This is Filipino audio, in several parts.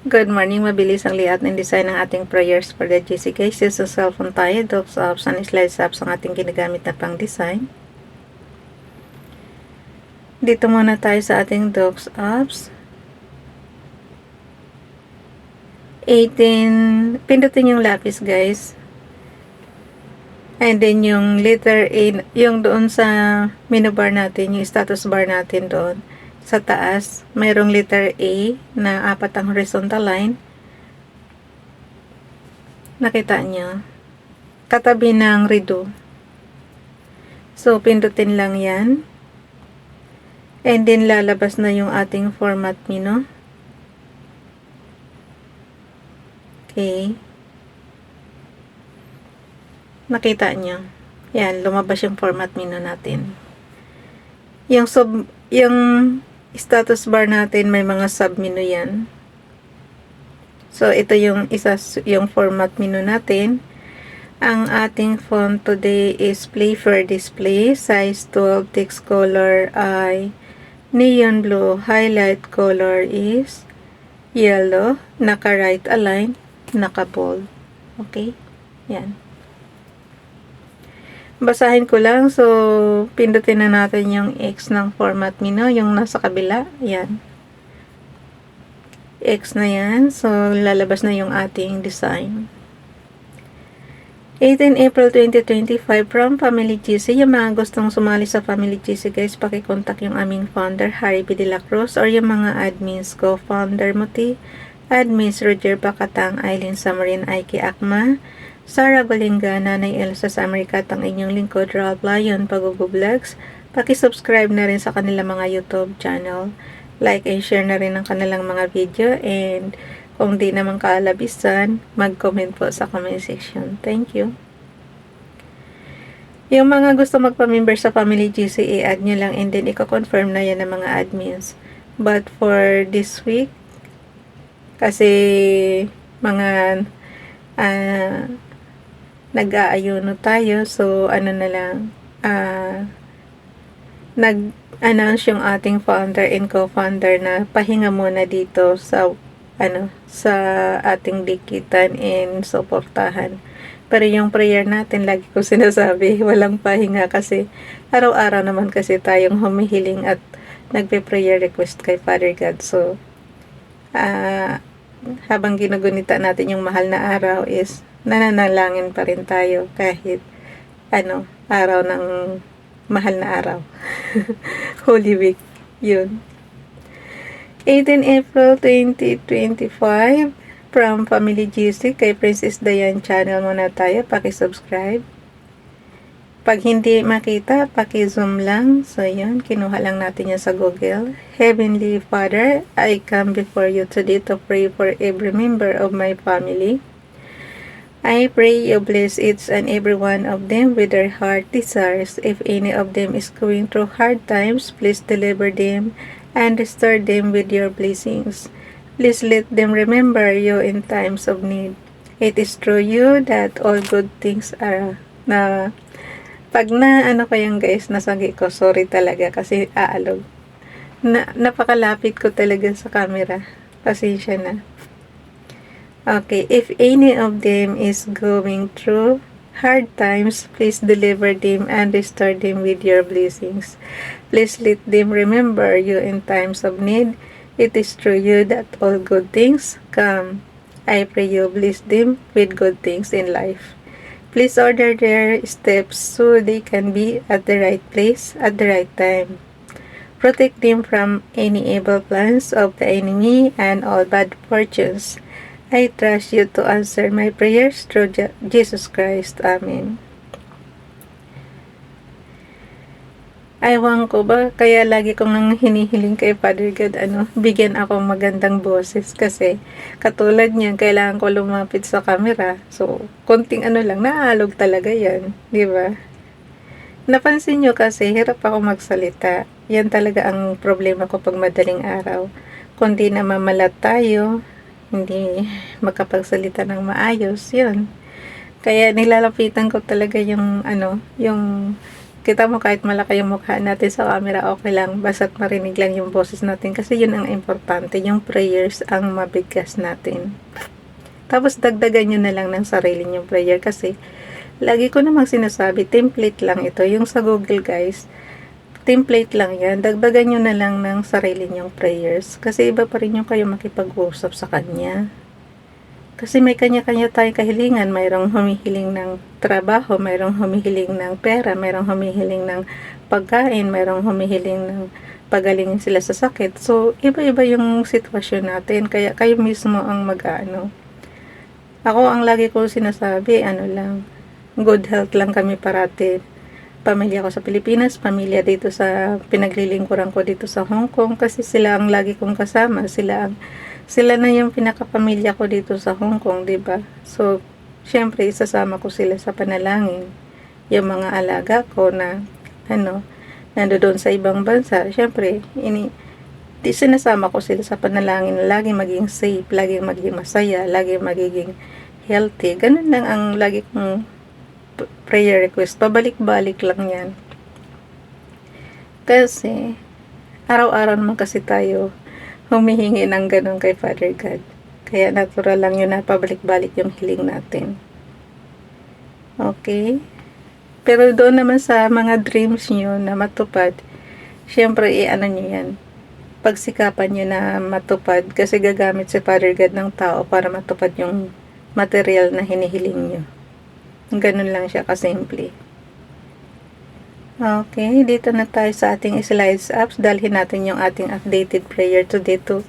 Good morning, mabilis ang layout ng design ng ating prayers for the GC cases. Sa cellphone tayo, docs apps and slides apps ang ating ginagamit na pang design. Dito muna tayo sa ating docs apps. 18, pindutin yung lapis guys. And then yung letter A, yung doon sa menu bar natin, yung status bar natin doon. Sa taas, mayroong letter A na 4 ang horizontal line. Nakita nyo? Katabi ng redo. So, pindutin lang yan. And then, lalabas na yung ating format menu. Okay. Nakita nyo? Yan, lumabas yung format menu natin. Yung status bar natin, may mga sub-menu yan. So, ito yung yung format menu natin. Ang ating font today is Play for Display. Size 12, text color ay neon blue. Highlight color is yellow. Naka-right align. Naka-bold. Okay? Yan. Basahin ko lang. So, pindutin na natin yung X ng format menu. Yung nasa kabila. Yan. X na yan. So, lalabas na yung ating design. 18 April 2025 from Family GC. Yung mga gustong sumali sa Family GC guys, pakikontak yung aming founder, Harry B. De La Cruz, or yung mga admins ko, founder Muti, admins Roger Bacatang, Eileen Samarin, Aiki Akma, Sarah Golinga, Nanay Elsa sa Amerika, ang inyong lingkod, Ralph Lion, Pag-Vlogs. Pakisubscribe na rin sa kanilang mga YouTube channel. Like and share na rin ang kanilang mga video. And kung di naman kaalabisan, mag-comment po sa comment section. Thank you. Yung mga gusto magpa-member sa Family GC, i-add nyo lang and then i-confirm na yan ng mga admins. But for this week, kasi mga nag-aayuno tayo, so ano na lang, nag-announce yung ating founder and co-founder na pahinga muna dito sa sa ating dikitan and suportahan. Pero yung prayer natin, lagi ko sinasabi, walang pahinga kasi araw-araw naman kasi tayong humihiling at nagpe-prayer request kay Father God. So, habang ginugunita natin yung mahal na araw is nananalangin pa rin tayo kahit araw ng mahal na araw. Holy Week. Yun. 18 April 2025 from Family GC kay Princess Diane channel muna tayo. Paki-subscribe. Pag hindi makita, paki-zoom lang. So, yun. Kinuha lang natin yan sa Google. Heavenly Father, I come before you today to pray for every member of my family. I pray you bless each and every one of them with their heart desires. If any of them is going through hard times, please deliver them and restore them with your blessings. Please let them remember you in times of need. It is through you that all good things are. Pag ko yan guys, nasagi ko, sorry talaga kasi aalog. Napakalapit ko talaga sa camera. Pasensya na. Okay, if any of them is going through hard times, please deliver them and restore them with your blessings. Please let them remember you in times of need. It is through you that all good things come. I pray you bless them with good things in life. Please order their steps so they can be at the right place at the right time. Protect them from any evil plans of the enemy and all bad fortunes. I trust you to answer my prayers through Jesus Christ. Amen. Aywan ko ba, kaya lagi kong nang hinihiling kay Father God, bigyan akong magandang boses kasi katulad niyan, kailangan ko lumapit sa camera. So, konting lang, naalog talaga yan, di ba? Napansin nyo kasi, hirap ako magsalita. Yan talaga ang problema ko pag madaling araw. Kung di na mamalat tayo, hindi makapagsalita ng maayos, yun. Kaya nilalapitan ko talaga yung Kita mo kahit malaki yung mukha natin sa camera, okay lang. Basta't marinig lang yung boses natin. Kasi yun ang importante. Yung prayers ang mabigkas natin. Tapos dagdagan nyo na lang ng sarili nyong prayer. Kasi lagi ko namang sinasabi, template lang ito. Yung sa Google guys, template lang yan. Dagdagan nyo na lang ng sarili nyong prayers. Kasi iba pa rin yung kayo makipag-usap sa Kanya. Kasi may kanya-kanya tayong kahilingan. Mayroong humihiling ng trabaho, mayroong humihiling ng pera, mayroong humihiling ng pagkain, mayroong humihiling ng pagalingin sila sa sakit. So, iba-iba yung sitwasyon natin. Kaya kayo mismo ang mag-ano. Ako, ang lagi ko sinasabi, good health lang kami parati. Pamilya ko sa Pilipinas, pamilya dito sa pinaglilingkuran ko dito sa Hong Kong. Kasi sila ang lagi kong kasama. Sila na yung pinakapamilya ko dito sa Hong Kong, 'di ba? So, syempre isasama ko sila sa panalangin. Yung mga alaga ko na nandoon sa ibang bansa, syempre sinasama ko sila sa panalangin na laging maging safe, laging maging masaya, laging magiging healthy. Ganun lang ang lagi kong prayer request. Pabalik-balik lang 'yan. Kasi araw-araw naman kasi tayo humihingi ng ganun kay Father God. Kaya natural lang yun na pabalik-balik yung hiling natin. Okay? Pero doon naman sa mga dreams nyo na matupad, syempre nyo yan. Pagsikapan nyo na matupad kasi gagamit si Father God ng tao para matupad yung material na hinihiling nyo. Ganun lang siya kasimple. Okay, dito na tayo sa ating slides apps. Dalhin natin yung ating updated prayer today to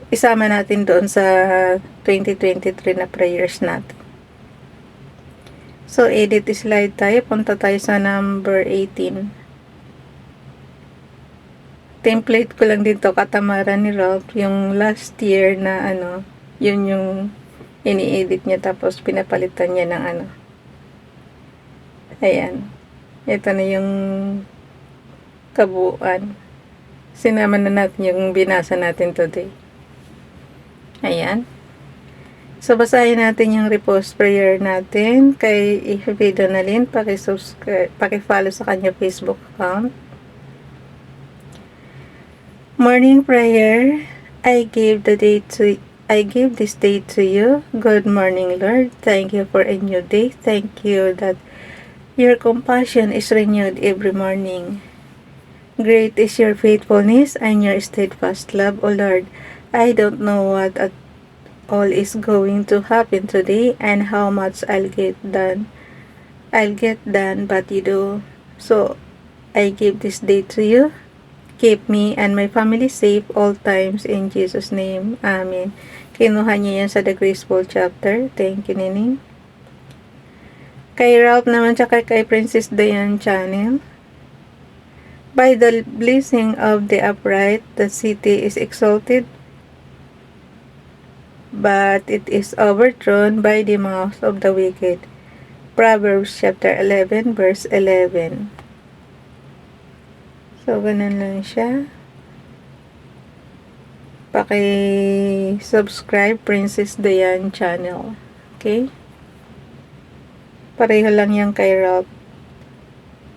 isama natin doon sa 2023 na prayers natin. So, edit slide tayo. Punta tayo sa number 18. Template ko lang dito, katamaran ni Ralph. Yung last year na yun yung ini-edit niya tapos pinapalitan niya ng Ayan. Ito na yung kabuuan. Sinama na natin yung binasa natin today. Ayan. So, basahin natin yung repost prayer natin kay Ifebe Donalyn. Paki-subscribe, paki-follow sa kanya Facebook account. Morning prayer. I give this day to you. Good morning, Lord. Thank you for a new day. Thank you that your compassion is renewed every morning. Great is your faithfulness and your steadfast love, O Lord. I don't know what at all is going to happen today and how much I'll get done, but you do. So, I give this day to you. Keep me and my family safe all times in Jesus' name. Amen. Kinuha niya yan sa The Graceful chapter. Thank you, Nining. Kay Ralph naman tsaka kay Princess Diane channel. By the blessing of the upright, the city is exalted, but it is overthrown by the mouth of the wicked. Proverbs chapter 11 verse 11. So, ganun lang siya. Paki-subscribe Princess Diane channel. Okay? Pareho lang yan kay Ralph.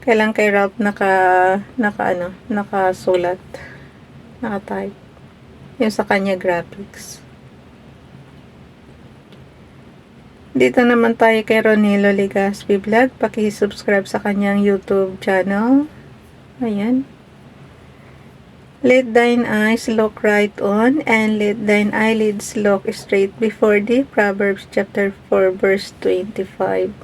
Kailang kay Ralph nakasulat. Naka-type. Yung sa kanya graphics. Dito naman tayo kay Ronilo Legaspi Vlog. Paki-subscribe sa kanyang YouTube channel. Ayan. Let thine eyes look right on, and let thine eyelids look straight before thee. Proverbs chapter 4 verse 25.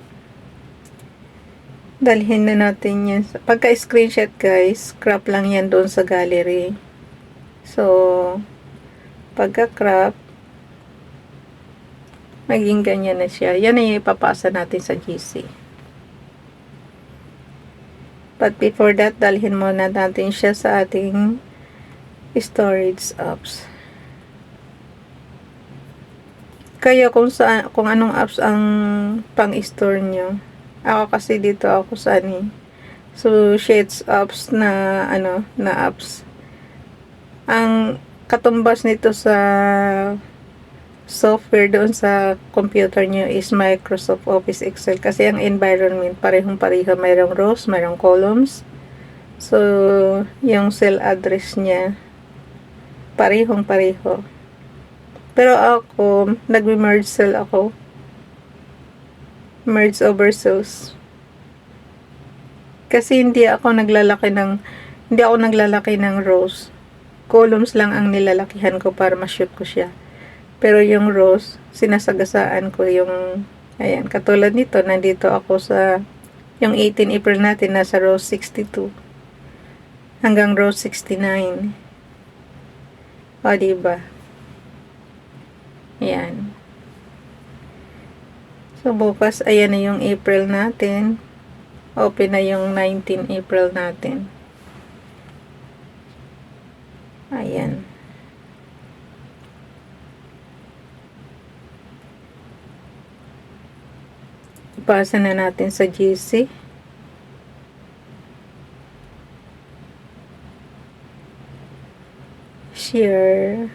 Dalhin na natin yan. Pagka-screenshot guys, crop lang yan doon sa gallery. So, pagka-crop, maging ganyan na siya. Yan ay ipapasa natin sa GC. But before that, dalhin muna natin siya sa ating storage apps. Kaya kung anong apps ang pang-store nyo. Ako kasi dito ako sa So, Sheets apps na apps. Ang katumbas nito sa software doon sa computer nyo is Microsoft Office Excel. Kasi ang environment, parehong-pareho. Mayroong rows, mayroong columns. So, yung cell address niya, parehong-pareho. Pero ako, nagme-merge cell ako. Merge over cells. Kasi hindi ako naglalaki ng rows. Columns lang ang nilalakihan ko para ma-shoot ko siya. Pero yung rows, sinasagasaan ko yung, ayan, katulad nito, nandito ako sa, yung 18 April natin, nasa row 62. Hanggang row 69. O, diba? Ayan. So, bukas, ayan na yung April natin. Open na yung 19 April natin. Ayan. Ipasa na natin sa GC. Share.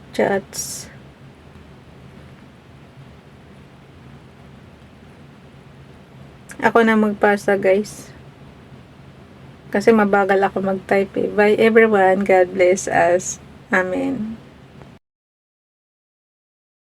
Chats. Ako na magpasa, guys. Kasi mabagal ako mag-type eh. Bye everyone. God bless us. Amen.